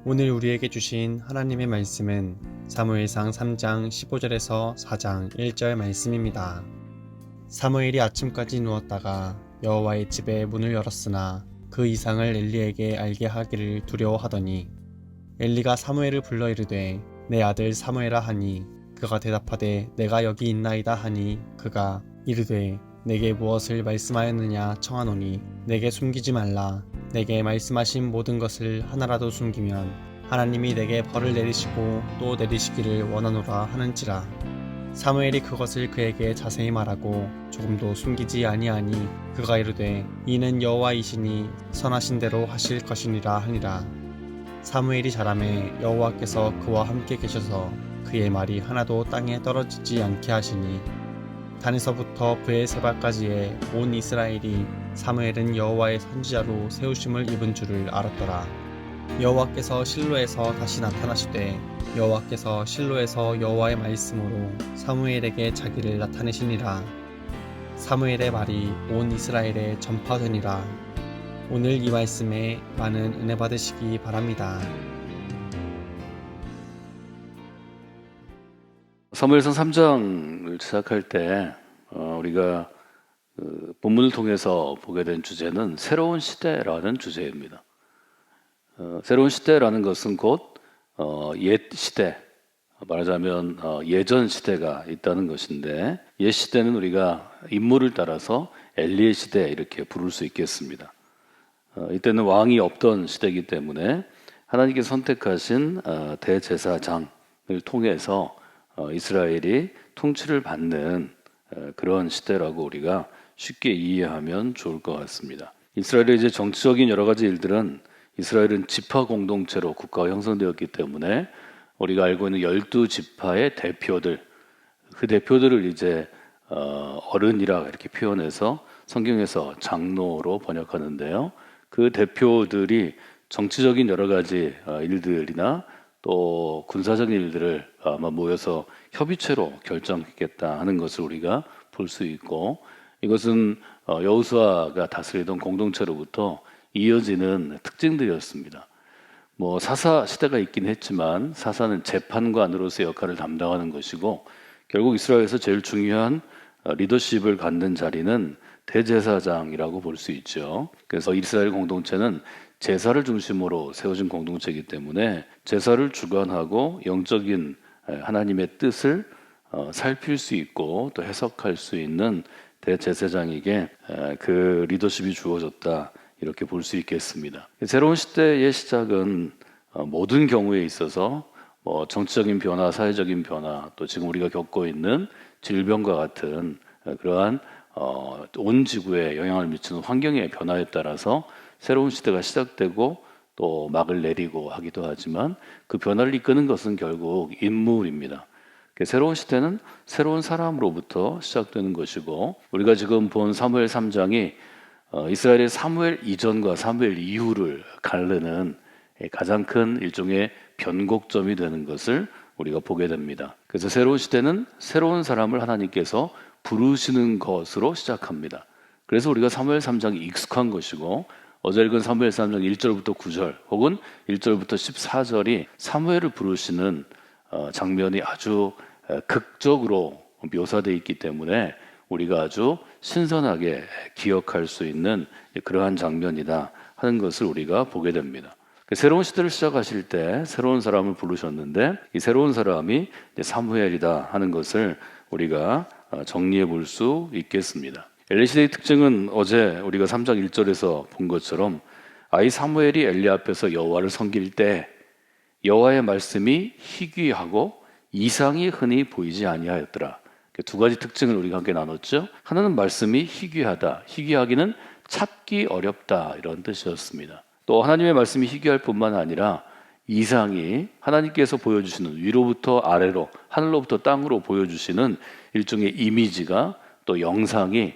오늘 우리에게 주신 하나님의 말씀은 사무엘상 3장 15절에서 4장 1절 말씀입니다. 사무엘이 아침까지 누웠다가 여호와의 집에 문을 열었으나 그 이상을 엘리에게 알게 하기를 두려워하더니 엘리가 사무엘을 불러 이르되 내 아들 사무엘아 하니 그가 대답하되 내가 여기 있나이다 하니 그가 이르되 내게 무엇을 말씀하였느냐 청하노니 내게 숨기지 말라. 내게 말씀하신 모든 것을 하나라도 숨기면 하나님이 내게 벌을 내리시고 또 내리시기를 원하노라 하는지라. 사무엘이 그것을 그에게 자세히 말하고 조금도 숨기지 아니하니 그가 이르되 이는 여호와이시니 선하신 대로 하실 것이니라 하니라. 사무엘이 자라매 여호와께서 그와 함께 계셔서 그의 말이 하나도 땅에 떨어지지 않게 하시니 단에서부터 브에세바까지의 온 이스라엘이 사무엘은 여호와의 선지자로 세우심을 입은 줄을 알았더라. 여호와께서 실로에서 다시 나타나시되 여호와께서 실로에서 여호와의 말씀으로 사무엘에게 자기를 나타내시니라. 사무엘의 말이 온 이스라엘에 전파되니라. 오늘 이 말씀에 많은 은혜 받으시기 바랍니다. 사무엘상 3장을 시작할 때 우리가 본문을 통해서 보게 된 주제는 새로운 시대라는 주제입니다. 새로운 시대라는 것은 곧 옛 시대, 말하자면 예전 시대가 있다는 것인데, 옛 시대는 우리가 인물을 따라서 엘리의 시대 이렇게 부를 수 있겠습니다. 이때는 왕이 없던 시대이기 때문에 하나님께 선택하신 대제사장을 통해서 이스라엘이 통치를 받는 그런 시대라고 우리가 쉽게 이해하면 좋을 것 같습니다. 이스라엘의 이제 정치적인 여러 가지 일들은, 이스라엘은 지파 공동체로 국가가 형성되었기 때문에 우리가 알고 있는 12지파의 대표들, 그 대표들을 이제 어른이라 이렇게 표현해서 성경에서 장로로 번역하는데요. 그 대표들이 정치적인 여러 가지 일들이나 또 군사적인 일들을 아마 모여서 협의체로 결정했겠다 하는 것을 우리가 볼 수 있고, 이것은 여호수아가 다스리던 공동체로부터 이어지는 특징들이었습니다. 사사 시대가 있긴 했지만 사사는 재판관으로서의 역할을 담당하는 것이고, 결국 이스라엘에서 제일 중요한 리더십을 갖는 자리는 대제사장이라고 볼 수 있죠. 그래서 이스라엘 공동체는 제사를 중심으로 세워진 공동체이기 때문에 제사를 주관하고 영적인 하나님의 뜻을 살필 수 있고 또 해석할 수 있는 대제사장에게 그 리더십이 주어졌다, 이렇게 볼 수 있겠습니다. 새로운 시대의 시작은 모든 경우에 있어서 정치적인 변화, 사회적인 변화, 또 지금 우리가 겪고 있는 질병과 같은 그러한 온 지구에 영향을 미치는 환경의 변화에 따라서 새로운 시대가 시작되고 또 막을 내리고 하기도 하지만, 그 변화를 이끄는 것은 결국 인물입니다. 새로운 시대는 새로운 사람으로부터 시작되는 것이고, 우리가 지금 본 사무엘 3장이 이스라엘의 사무엘 이전과 사무엘 이후를 가르는 가장 큰 일종의 변곡점이 되는 것을 우리가 보게 됩니다. 그래서 새로운 시대는 새로운 사람을 하나님께서 부르시는 것으로 시작합니다. 그래서 우리가 사무엘 3장이 익숙한 것이고, 어제 읽은 사무엘 3장 1절부터 9절 혹은 1절부터 14절이 사무엘을 부르시는 장면이 아주 극적으로 묘사되어 있기 때문에 우리가 아주 신선하게 기억할 수 있는 그러한 장면이다 하는 것을 우리가 보게 됩니다. 새로운 시대를 시작하실 때 새로운 사람을 부르셨는데, 이 새로운 사람이 사무엘이다 하는 것을 우리가 정리해 볼 수 있겠습니다. 엘리 시대의 특징은 어제 우리가 3장 1절에서 본 것처럼, 아이 사무엘이 엘리 앞에서 여호와를 섬길 때 여호와의 말씀이 희귀하고 이상이 흔히 보이지 아니하였더라. 두 가지 특징을 우리가 함께 나눴죠. 하나는 말씀이 희귀하다, 희귀하기는 찾기 어렵다, 이런 뜻이었습니다. 또 하나님의 말씀이 희귀할 뿐만 아니라 이상이 하나님께서 보여주시는, 위로부터 아래로, 하늘로부터 땅으로 보여주시는 일종의 이미지가, 또 영상이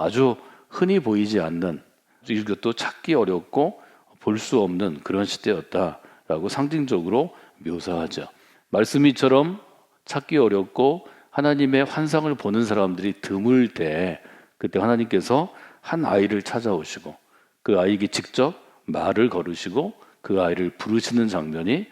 아주 흔히 보이지 않는, 이것도 찾기 어렵고 볼 수 없는 그런 시대였다라고 상징적으로 묘사하죠. 말씀이처럼 찾기 어렵고 하나님의 환상을 보는 사람들이 드물 때, 그때 하나님께서 한 아이를 찾아오시고 그 아이에게 직접 말을 걸으시고 그 아이를 부르시는 장면이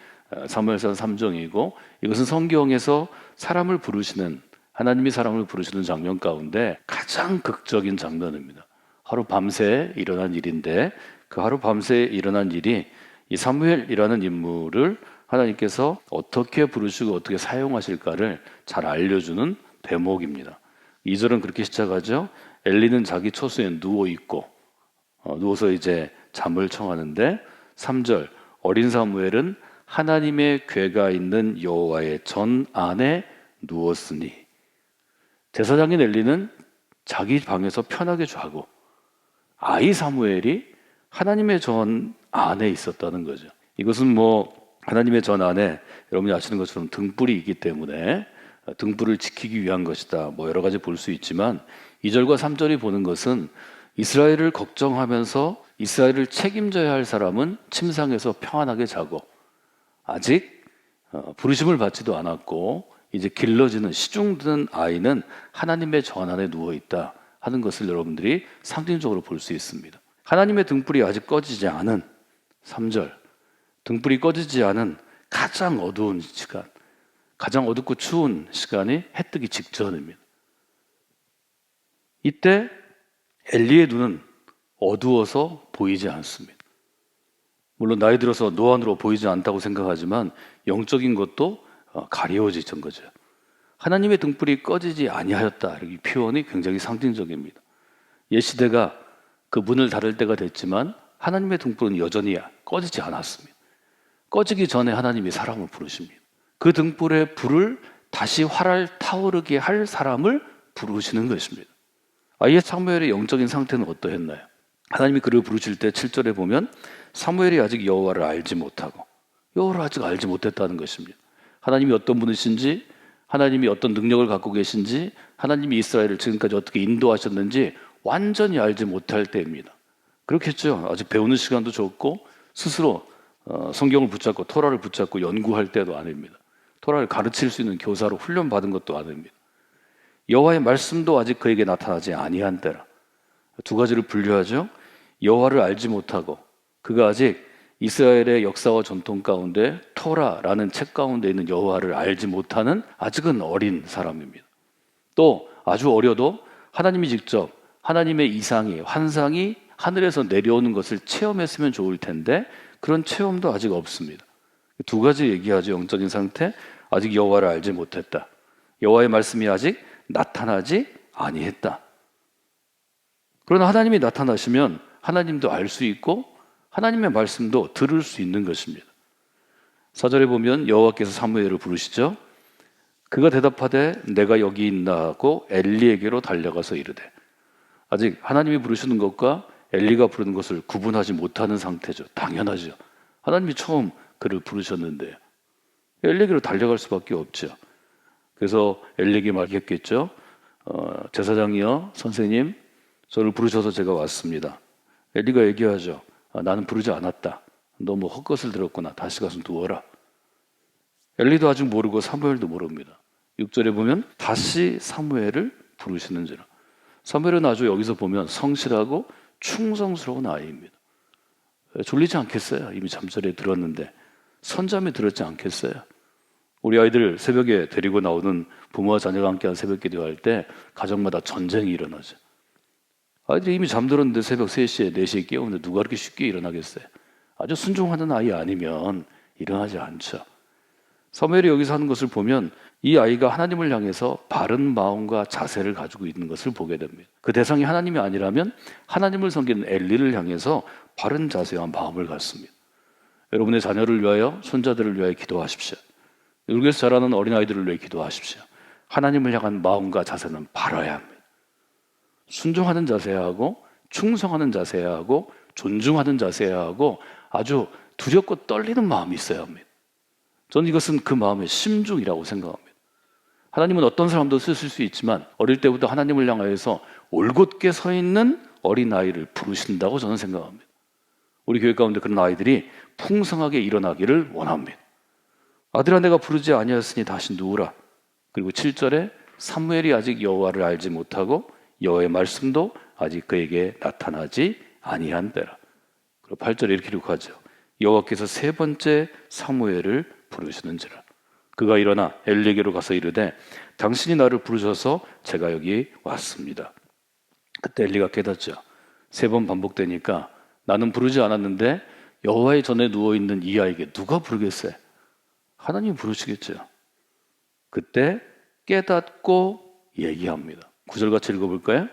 사무엘상 3장이고, 이것은 성경에서 사람을 부르시는, 하나님이 사람을 부르시는 장면 가운데 가장 극적인 장면입니다. 하루 밤새 일어난 일인데, 그 하루 밤새 일어난 일이 이 사무엘이라는 인물을 하나님께서 어떻게 부르시고 어떻게 사용하실까를 잘 알려주는 대목입니다. 2절은 그렇게 시작하죠. 엘리는 자기 처소에 누워있고, 누워서 이제 잠을 청하는데, 3절, 어린 사무엘은 하나님의 궤가 있는 여호와의 전 안에 누웠으니, 제사장인 엘리는 자기 방에서 편하게 자고 아이 사무엘이 하나님의 전 안에 있었다는 거죠. 이것은 하나님의 전 안에 여러분이 아시는 것처럼 등불이 있기 때문에 등불을 지키기 위한 것이다, 여러 가지 볼 수 있지만, 2절과 3절이 보는 것은 이스라엘을 걱정하면서 이스라엘을 책임져야 할 사람은 침상에서 평안하게 자고, 아직 부르심을 받지도 않았고 이제 길러지는 시중드는 아이는 하나님의 전 안에 누워있다 하는 것을 여러분들이 상징적으로 볼 수 있습니다. 하나님의 등불이 아직 꺼지지 않은 3절, 등불이 꺼지지 않은 가장 어두운 시간, 가장 어둡고 추운 시간이 해 뜨기 직전입니다. 이때 엘리의 눈은 어두워서 보이지 않습니다. 물론 나이 들어서 노안으로 보이지 않다고 생각하지만 영적인 것도 가려워지던 거죠. 하나님의 등불이 꺼지지 아니하였다, 이 표현이 굉장히 상징적입니다. 옛 시대가 그 문을 닫을 때가 됐지만 하나님의 등불은 여전히 꺼지지 않았습니다. 꺼지기 전에 하나님이 사람을 부르십니다. 그 등불의 불을 다시 활활 타오르게 할 사람을 부르시는 것입니다. 아예 사무엘의 영적인 상태는 어떠했나요? 하나님이 그를 부르실 때 7절에 보면 사무엘이 아직 여호와를 알지 못하고, 여호와를 아직 알지 못했다는 것입니다. 하나님이 어떤 분이신지, 하나님이 어떤 능력을 갖고 계신지, 하나님이 이스라엘을 지금까지 어떻게 인도하셨는지 완전히 알지 못할 때입니다. 그렇겠죠. 아직 배우는 시간도 적고 스스로 성경을 붙잡고 토라를 붙잡고 연구할 때도 아닙니다. 토라를 가르칠 수 있는 교사로 훈련받은 것도 아닙니다. 여호와의 말씀도 아직 그에게 나타나지 아니한 때라. 두 가지를 분류하죠. 여호와를 알지 못하고, 그가 아직 이스라엘의 역사와 전통 가운데 토라라는 책 가운데 있는 여호와를 알지 못하는 아직은 어린 사람입니다. 또 아주 어려도 하나님이 직접 하나님의 이상이, 환상이 하늘에서 내려오는 것을 체험했으면 좋을 텐데 그런 체험도 아직 없습니다. 두 가지 얘기하죠. 영적인 상태, 아직 여호와를 알지 못했다. 여호와의 말씀이 아직 나타나지 아니했다. 그러나 하나님이 나타나시면 하나님도 알 수 있고 하나님의 말씀도 들을 수 있는 것입니다. 4절에 보면 여호와께서 사무엘을 부르시죠. 그가 대답하되 내가 여기 있나 하고 엘리에게로 달려가서 이르되, 아직 하나님이 부르시는 것과 엘리가 부르는 것을 구분하지 못하는 상태죠. 당연하죠. 하나님이 처음 그를 부르셨는데 엘리에게로 달려갈 수밖에 없죠. 그래서 엘리에게 말했겠죠. 제사장이여, 선생님, 저를 부르셔서 제가 왔습니다. 엘리가 얘기하죠. 나는 부르지 않았다. 너 헛것을 들었구나. 다시 가서 누워라. 엘리도 아직 모르고 사무엘도 모릅니다. 6절에 보면 다시 사무엘을 부르시는지라. 사무엘은 아주 여기서 보면 성실하고 충성스러운 아이입니다. 졸리지 않겠어요? 이미 잠자리에 들었는데 선잠에 들었지 않겠어요? 우리 아이들 새벽에 데리고 나오는 부모와 자녀가 함께한 새벽 기도할 때 가정마다 전쟁이 일어나죠. 아이들이 이미 잠들었는데 새벽 3시에 4시에 깨우는데 누가 그렇게 쉽게 일어나겠어요? 아주 순종하는 아이 아니면 일어나지 않죠. 사무엘이 여기서 하는 것을 보면 이 아이가 하나님을 향해서 바른 마음과 자세를 가지고 있는 것을 보게 됩니다. 그 대상이 하나님이 아니라면 하나님을 섬기는 엘리를 향해서 바른 자세와 마음을 갖습니다. 여러분의 자녀를 위하여, 손자들을 위하여 기도하십시오. 여기서 자라는 어린아이들을 위해 기도하십시오. 하나님을 향한 마음과 자세는 바라야 합니다. 순종하는 자세야 하고, 충성하는 자세야 하고, 존중하는 자세야 하고, 아주 두렵고 떨리는 마음이 있어야 합니다. 저는 이것은 그 마음의 심중이라고 생각합니다. 하나님은 어떤 사람도 쓰실 수 있지만 어릴 때부터 하나님을 향하여서 올곧게 서 있는 어린아이를 부르신다고 저는 생각합니다. 우리 교회 가운데 그런 아이들이 풍성하게 일어나기를 원합니다. 아들아, 내가 부르지 아니하였으니 다시 누우라. 그리고 7절에 사무엘이 아직 여호와를 알지 못하고 여호와의 말씀도 아직 그에게 나타나지 아니한 때라. 그리고 8절에 이렇게 기록하죠. 여호와께서 세 번째 사무엘을 부르시는지라. 그가 일어나 엘리에게로 가서 이르되 당신이 나를 부르셔서 제가 여기 왔습니다. 그때 엘리가 깨닫죠. 세 번 반복되니까 나는 부르지 않았는데 여호와의 전에 누워있는 이 아이에게 누가 부르겠어요? 하나님이 부르시겠죠. 그때 깨닫고 얘기합니다. 9절 같이 읽어볼까요?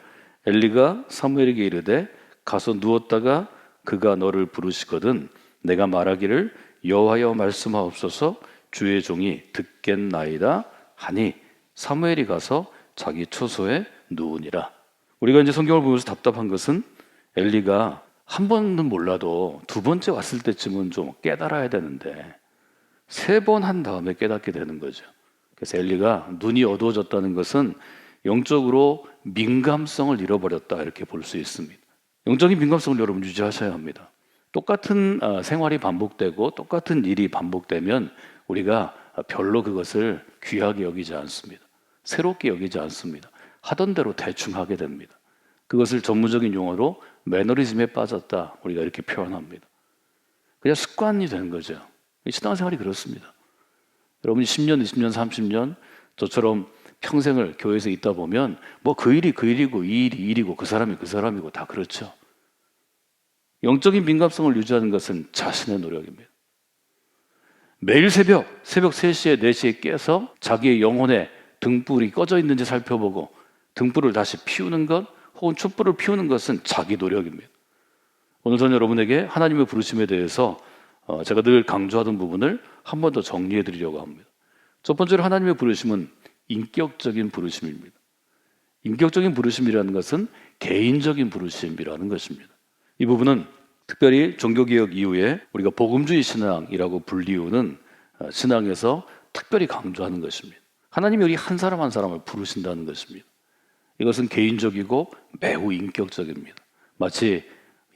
엘리가 사무엘에게 이르되 가서 누웠다가 그가 너를 부르시거든 내가 말하기를 여호와여 말씀하옵소서 주의 종이 듣겠나이다 하니 사무엘이 가서 자기 처소에 누우니라. 우리가 이제 성경을 보면서 답답한 것은 엘리가 한 번은 몰라도 두 번째 왔을 때쯤은 좀 깨달아야 되는데 세 번 한 다음에 깨닫게 되는 거죠. 그래서 엘리가 눈이 어두워졌다는 것은 영적으로 민감성을 잃어버렸다 이렇게 볼 수 있습니다. 영적인 민감성을 여러분 유지하셔야 합니다. 똑같은 생활이 반복되고 똑같은 일이 반복되면 우리가 별로 그것을 귀하게 여기지 않습니다. 새롭게 여기지 않습니다. 하던 대로 대충 하게 됩니다. 그것을 전문적인 용어로 매너리즘에 빠졌다 우리가 이렇게 표현합니다. 그냥 습관이 되는 거죠. 신앙생활이 그렇습니다. 여러분이 10년, 20년, 30년 저처럼 평생을 교회에서 있다 보면 뭐 그 일이 그 일이고 이 일이 이 일이고 그 사람이 그 사람이고 다 그렇죠. 영적인 민감성을 유지하는 것은 자신의 노력입니다. 매일 새벽 3시에 4시에 깨서 자기의 영혼의 등불이 꺼져 있는지 살펴보고 등불을 다시 피우는 것 혹은 촛불을 피우는 것은 자기 노력입니다. 오늘 저는 여러분에게 하나님의 부르심에 대해서 제가 늘 강조하던 부분을 한 번 더 정리해 드리려고 합니다. 첫 번째로 하나님의 부르심은 인격적인 부르심입니다. 인격적인 부르심이라는 것은 개인적인 부르심이라는 것입니다. 이 부분은 특별히 종교개혁 이후에 우리가 복음주의 신앙이라고 불리우는 신앙에서 특별히 강조하는 것입니다. 하나님이 우리 한 사람 한 사람을 부르신다는 것입니다. 이것은 개인적이고 매우 인격적입니다. 마치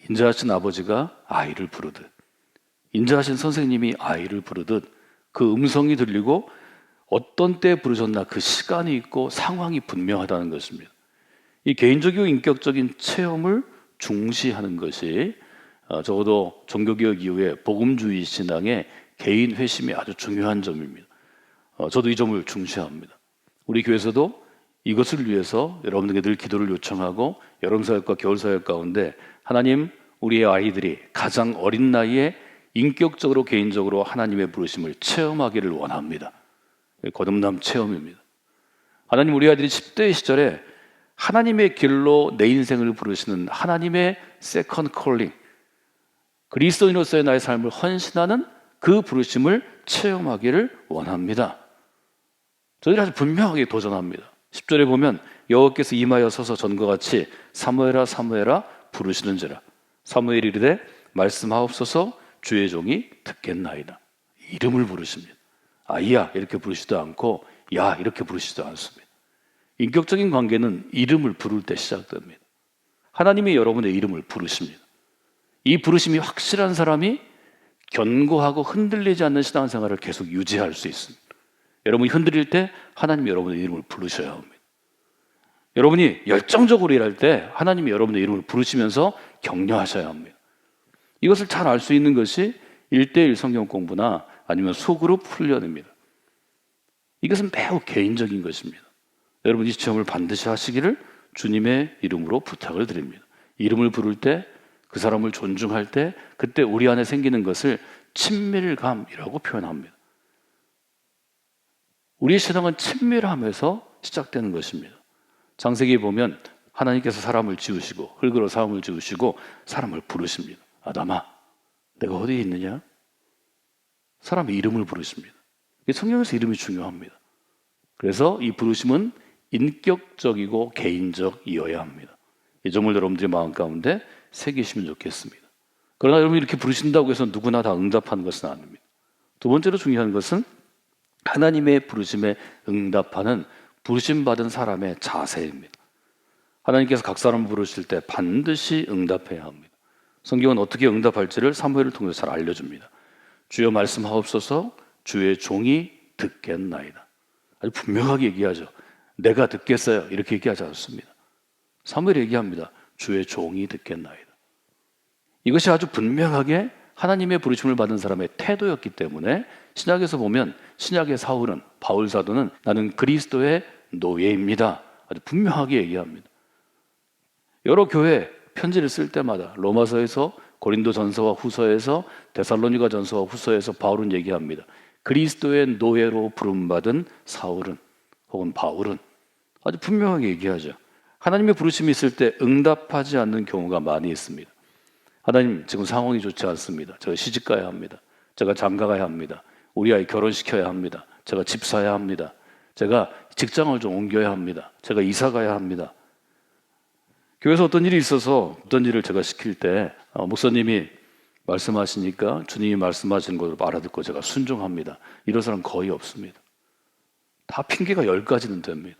인자하신 아버지가 아이를 부르듯 인자하신 선생님이 아이를 부르듯 그 음성이 들리고 어떤 때 부르셨나 그 시간이 있고 상황이 분명하다는 것입니다. 이 개인적이고 인격적인 체험을 중시하는 것이 적어도 종교개혁 이후에 복음주의 신앙의 개인 회심이 아주 중요한 점입니다. 저도 이 점을 중시합니다. 우리 교회에서도 이것을 위해서 여러분들에게 늘 기도를 요청하고 여름사역과 겨울사역 가운데 하나님 우리의 아이들이 가장 어린 나이에 인격적으로 개인적으로 하나님의 부르심을 체험하기를 원합니다. 거듭남 체험입니다. 하나님 우리 아이들이 10대 시절에 하나님의 길로 내 인생을 부르시는 하나님의 세컨드 콜링 그리스도인으로서의 나의 삶을 헌신하는 그 부르심을 체험하기를 원합니다. 저희는 아주 분명하게 도전합니다. 10절에 보면 여호와께서 임하여 서서 전과 같이 사무엘아 사무엘아 부르시는지라 사무엘이 이르되 말씀하옵소서 주의 종이 듣겠나이다. 이름을 부르십니다. 아이야 이렇게 부르시지도 않고 야 이렇게 부르시지도 않습니다. 인격적인 관계는 이름을 부를 때 시작됩니다. 하나님이 여러분의 이름을 부르십니다. 이 부르심이 확실한 사람이 견고하고 흔들리지 않는 신앙생활을 계속 유지할 수 있습니다. 여러분이 흔들릴 때 하나님이 여러분의 이름을 부르셔야 합니다. 여러분이 열정적으로 일할 때 하나님이 여러분의 이름을 부르시면서 격려하셔야 합니다. 이것을 잘 알 수 있는 것이 1:1 성경 공부나 아니면 소그룹 훈련입니다. 이것은 매우 개인적인 것입니다. 여러분 이 체험을 반드시 하시기를 주님의 이름으로 부탁을 드립니다. 이름을 부를 때 그 사람을 존중할 때 그때 우리 안에 생기는 것을 친밀감이라고 표현합니다. 우리의 신앙은 친밀함에서 시작되는 것입니다. 창세기에 보면 하나님께서 사람을 지으시고 흙으로 사람을 지으시고 사람을 부르십니다. 아담아 내가 어디에 있느냐? 사람의 이름을 부르십니다. 성경에서 이름이 중요합니다. 그래서 이 부르심은 인격적이고 개인적이어야 합니다. 이 점을 여러분들의 마음 가운데 새기시면 좋겠습니다. 그러나 여러분이 이렇게 부르신다고 해서 누구나 다 응답하는 것은 아닙니다. 두 번째로 중요한 것은 하나님의 부르심에 응답하는 부르심받은 사람의 자세입니다. 하나님께서 각 사람을 부르실 때 반드시 응답해야 합니다. 성경은 어떻게 응답할지를 사무엘을 통해서 잘 알려줍니다. 주여 말씀하옵소서 주의 종이 듣겠나이다. 아주 분명하게 얘기하죠. 내가 듣겠어요 이렇게 얘기하지 않습니다. 사무엘이 얘기합니다. 주의 종이 듣겠나이다. 이것이 아주 분명하게 하나님의 부르심을 받은 사람의 태도였기 때문에 신약에서 보면 신약의 사울은, 바울 사도는 나는 그리스도의 노예입니다. 아주 분명하게 얘기합니다. 여러 교회 편지를 쓸 때마다 로마서에서, 고린도전서와 후서에서, 데살로니가 전서와 후서에서 바울은 얘기합니다. 그리스도의 노예로 부름받은 사울은, 혹은 바울은 아주 분명하게 얘기하죠. 하나님의 부르심이 있을 때 응답하지 않는 경우가 많이 있습니다. 하나님, 지금 상황이 좋지 않습니다. 제가 시집 가야 합니다. 제가 장가 가야 합니다. 우리 아이 결혼시켜야 합니다. 제가 집 사야 합니다. 제가 직장을 좀 옮겨야 합니다. 제가 이사 가야 합니다. 교회에서 어떤 일이 있어서 어떤 일을 제가 시킬 때 목사님이 말씀하시니까 주님이 말씀하시는 것을 알아듣고 제가 순종합니다. 이런 사람 거의 없습니다. 다 핑계가 10가지는 됩니다.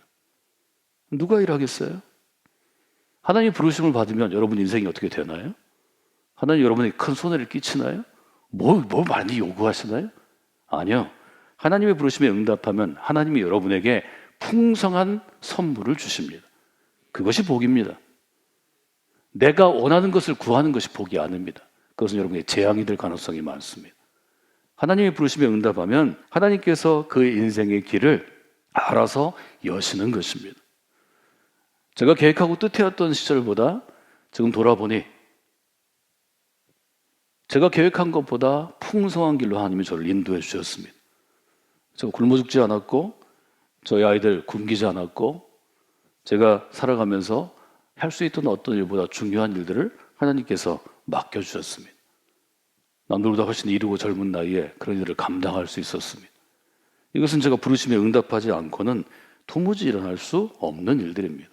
누가 일하겠어요? 하나님의 부르심을 받으면 여러분 인생이 어떻게 되나요? 하나님 여러분에게 큰 손해를 끼치나요? 뭐 많이 요구하시나요? 아니요. 하나님의 부르심에 응답하면 하나님이 여러분에게 풍성한 선물을 주십니다. 그것이 복입니다. 내가 원하는 것을 구하는 것이 복이 아닙니다. 그것은 여러분에게 재앙이 될 가능성이 많습니다. 하나님의 부르심에 응답하면 하나님께서 그의 인생의 길을 알아서 여시는 것입니다. 제가 계획하고 뜻해왔던 시절보다 지금 돌아보니 제가 계획한 것보다 풍성한 길로 하나님이 저를 인도해 주셨습니다. 제가 굶어 죽지 않았고 저희 아이들 굶기지 않았고 제가 살아가면서 할 수 있던 어떤 일보다 중요한 일들을 하나님께서 맡겨주셨습니다. 남들보다 훨씬 이르고 젊은 나이에 그런 일을 감당할 수 있었습니다. 이것은 제가 부르심에 응답하지 않고는 도무지 일어날 수 없는 일들입니다.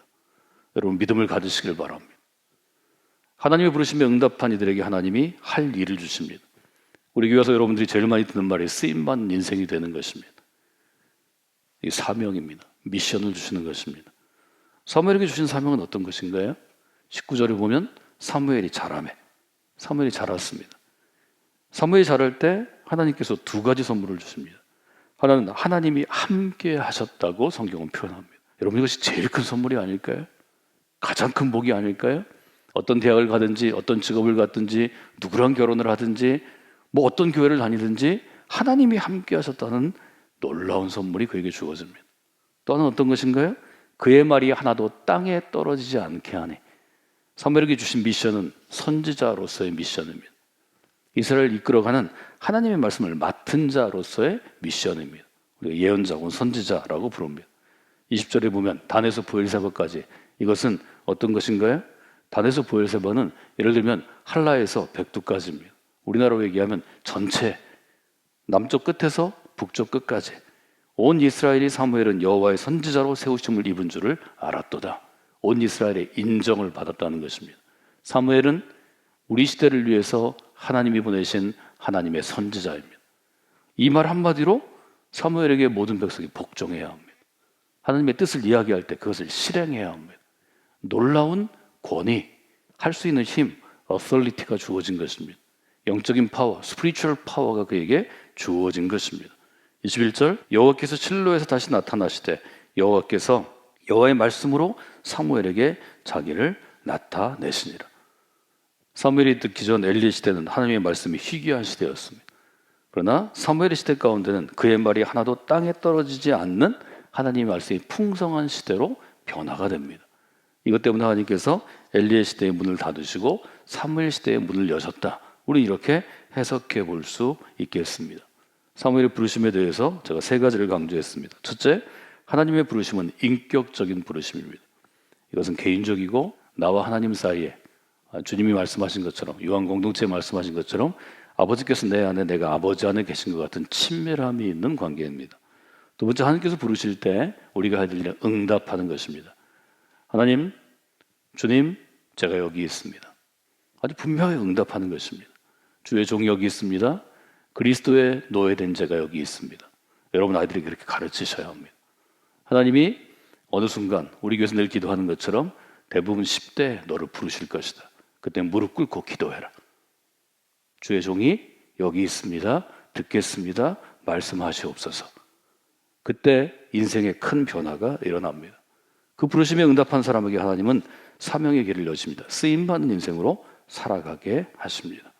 여러분 믿음을 가지시길 바랍니다. 하나님의 부르심에 응답한 이들에게 하나님이 할 일을 주십니다. 우리 교회 와서 여러분들이 제일 많이 듣는 말이 쓰임받는 인생이 되는 것입니다. 이 사명입니다. 미션을 주시는 것입니다. 사무엘에게 주신 사명은 어떤 것인가요? 19절에 보면 사무엘이 자라매. 사무엘이 자랐습니다. 사무엘이 자랄 때 하나님께서 2가지 선물을 주십니다. 하나는 하나님이 함께 하셨다고 성경은 표현합니다. 여러분 이것이 제일 큰 선물이 아닐까요? 가장 큰 복이 아닐까요? 어떤 대학을 가든지 어떤 직업을 갖든지 누구랑 결혼을 하든지 뭐 어떤 교회를 다니든지 하나님이 함께 하셨다는 놀라운 선물이 그에게 주어집니다. 또는 어떤 것인가요? 그의 말이 하나도 땅에 떨어지지 않게 하니. 사무엘에게 주신 미션은 선지자로서의 미션입니다. 이스라엘을 이끌어가는 하나님의 말씀을 맡은 자로서의 미션입니다. 우리가 예언자 혹은 선지자라고 부릅니다. 20절에 보면 단에서 브엘세바까지, 이것은 어떤 것인가요? 단에서 브엘세바는 예를 들면 할라에서 백두까지입니다. 우리나라로 얘기하면 전체 남쪽 끝에서 북쪽 끝까지 온 이스라엘이 사무엘은 여호와의 선지자로 세우심을 입은 줄을 알았도다. 온 이스라엘의 인정을 받았다는 것입니다. 사무엘은 우리 시대를 위해서 하나님이 보내신 하나님의 선지자입니다. 이 말 한마디로 사무엘에게 모든 백성이 복종해야 합니다. 하나님의 뜻을 이야기할 때 그것을 실행해야 합니다. 놀라운 권위, 할 수 있는 힘, authority가 주어진 것입니다. 영적인 파워, spiritual 파워가 그에게 주어진 것입니다. 21절, 여호와께서 실로에서 다시 나타나시되 여호와께서 여호와의 말씀으로 사무엘에게 자기를 나타내시니라. 사무엘이 듣기 전 엘리의 시대는 하나님의 말씀이 희귀한 시대였습니다. 그러나 사무엘의 시대 가운데는 그의 말이 하나도 땅에 떨어지지 않는 하나님의 말씀이 풍성한 시대로 변화가 됩니다. 이것 때문에 하나님께서 엘리의 시대의 문을 닫으시고 사무엘 시대의 문을 여셨다. 우리 이렇게 해석해 볼 수 있겠습니다. 사무엘의 부르심에 대해서 제가 3가지를 강조했습니다. 첫째, 하나님의 부르심은 인격적인 부르심입니다. 이것은 개인적이고 나와 하나님 사이에 주님이 말씀하신 것처럼, 요한 공동체에 말씀하신 것처럼 아버지께서 내 안에 내가 아버지 안에 계신 것 같은 친밀함이 있는 관계입니다. 두 번째, 하나님께서 부르실 때 우리가 해야 될 일은 응답하는 것입니다. 하나님, 주님, 제가 여기 있습니다. 아주 분명히 응답하는 것입니다. 주의 종이 여기 있습니다. 그리스도의 노예된 제가 여기 있습니다. 여러분 아이들이 그렇게 가르치셔야 합니다. 하나님이 어느 순간 우리 교회에서 늘 기도하는 것처럼 대부분 10대에 너를 부르실 것이다. 그때 무릎 꿇고 기도해라. 주의 종이 여기 있습니다. 듣겠습니다. 말씀하시옵소서. 그때 인생의 큰 변화가 일어납니다. 그 부르심에 응답한 사람에게 하나님은 사명의 길을 여십니다. 쓰임받는 인생으로 살아가게 하십니다.